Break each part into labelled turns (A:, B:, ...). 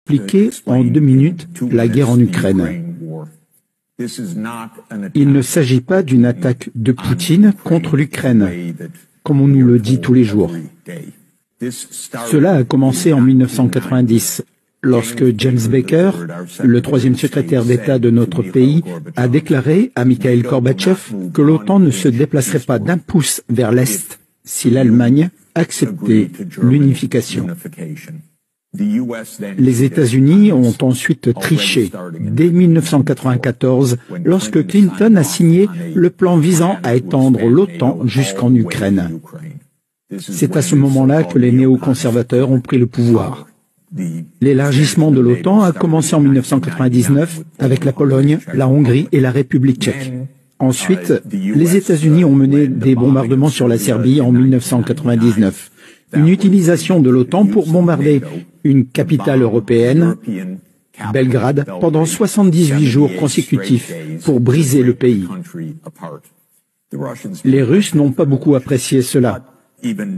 A: expliquer en 2 minutes la guerre en Ukraine. Il ne s'agit pas d'une attaque de Poutine contre l'Ukraine, comme on nous le dit tous les jours. Cela a commencé en 1990, lorsque James Baker, le 3e secrétaire d'État de notre pays, a déclaré à Mikhail Gorbatchev que l'OTAN ne se déplacerait pas d'un pouce vers l'Est si l'Allemagne acceptait l'unification. Les États-Unis ont ensuite triché dès 1994 lorsque Clinton a signé le plan visant à étendre l'OTAN jusqu'en Ukraine. C'est à ce moment-là que les néoconservateurs ont pris le pouvoir. L'élargissement de l'OTAN a commencé en 1999 avec la Pologne, la Hongrie et la République tchèque. Ensuite, les États-Unis ont mené des bombardements sur la Serbie en 1999. Une utilisation de l'OTAN pour bombarder une capitale européenne, Belgrade, pendant 78 jours consécutifs pour briser le pays. Les Russes n'ont pas beaucoup apprécié cela.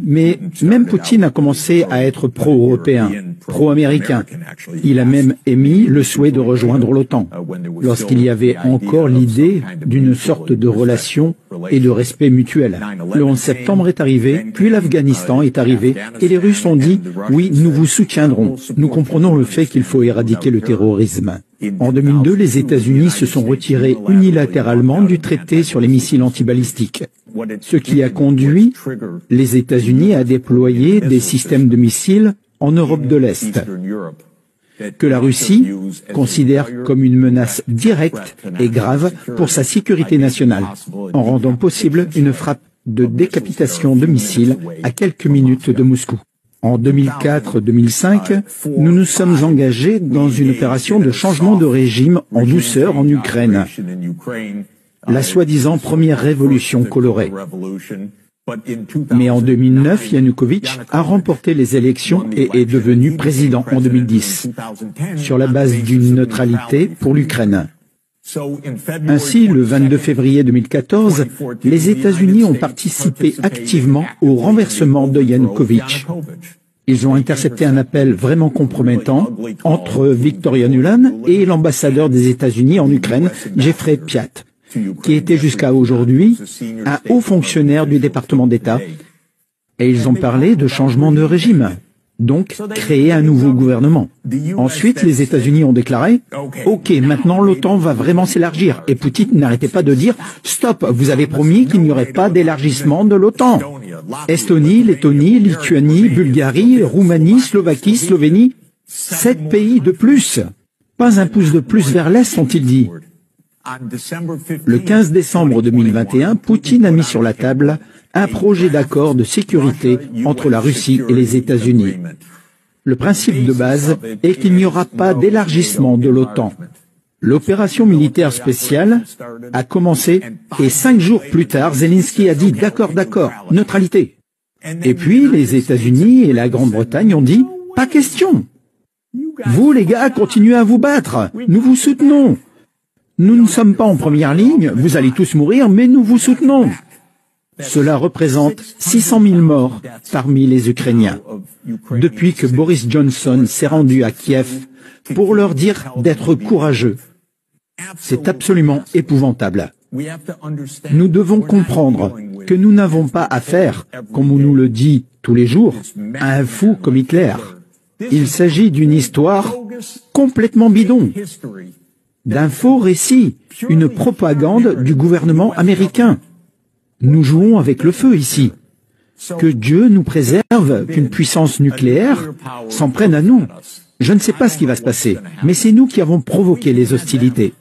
A: Mais même Poutine a commencé à être pro-européen, pro-américain. Il a même émis le souhait de rejoindre l'OTAN, lorsqu'il y avait encore l'idée d'une sorte de relation et de respect mutuel. Le 11 septembre est arrivé, puis l'Afghanistan est arrivé, et les Russes ont dit « Oui, nous vous soutiendrons. Nous comprenons le fait qu'il faut éradiquer le terrorisme. » En 2002, les États-Unis se sont retirés unilatéralement du traité sur les missiles antibalistiques, ce qui a conduit les États-Unis à déployer des systèmes de missiles en Europe de l'Est, que la Russie considère comme une menace directe et grave pour sa sécurité nationale, en rendant possible une frappe de décapitation de missiles à quelques minutes de Moscou. En 2004-2005, nous nous sommes engagés dans une opération de changement de régime en douceur en Ukraine, la soi-disant première révolution colorée. Mais en 2009, Yanukovych a remporté les élections et est devenu président en 2010, sur la base d'une neutralité pour l'Ukraine. Ainsi, le 22 février 2014, les États-Unis ont participé activement au renversement de Yanukovych. Ils ont intercepté un appel vraiment compromettant entre Victoria Nuland et l'ambassadeur des États-Unis en Ukraine, Jeffrey Piat, qui était jusqu'à aujourd'hui un haut fonctionnaire du département d'État. Et ils ont parlé de changement de régime, donc créer un nouveau gouvernement. Ensuite, les États-Unis ont déclaré « Ok, maintenant l'OTAN va vraiment s'élargir ». Et Poutine n'arrêtait pas de dire « Stop, vous avez promis qu'il n'y aurait pas d'élargissement de l'OTAN ». Estonie, Lettonie, Lituanie, Bulgarie, Roumanie, Slovaquie, Slovénie, 7 pays de plus. Pas un pouce de plus vers l'Est, ont-ils dit. Le 15 décembre 2021, Poutine a mis sur la table un projet d'accord de sécurité entre la Russie et les États-Unis. Le principe de base est qu'il n'y aura pas d'élargissement de l'OTAN. L'opération militaire spéciale a commencé et 5 jours plus tard, Zelensky a dit « D'accord, d'accord, neutralité ». Et puis les États-Unis et la Grande-Bretagne ont dit « Pas question. Vous les gars, continuez à vous battre, nous vous soutenons. Nous ne sommes pas en première ligne, vous allez tous mourir, mais nous vous soutenons ». Cela représente 600 000 morts parmi les Ukrainiens, depuis que Boris Johnson s'est rendu à Kiev pour leur dire d'être courageux. C'est absolument épouvantable. Nous devons comprendre que nous n'avons pas affaire, comme on nous le dit tous les jours, à un fou comme Hitler. Il s'agit d'une histoire complètement bidon, d'un faux récit, une propagande du gouvernement américain. Nous jouons avec le feu ici. Que Dieu nous préserve qu'une puissance nucléaire s'en prenne à nous. Je ne sais pas ce qui va se passer, mais c'est nous qui avons provoqué les hostilités.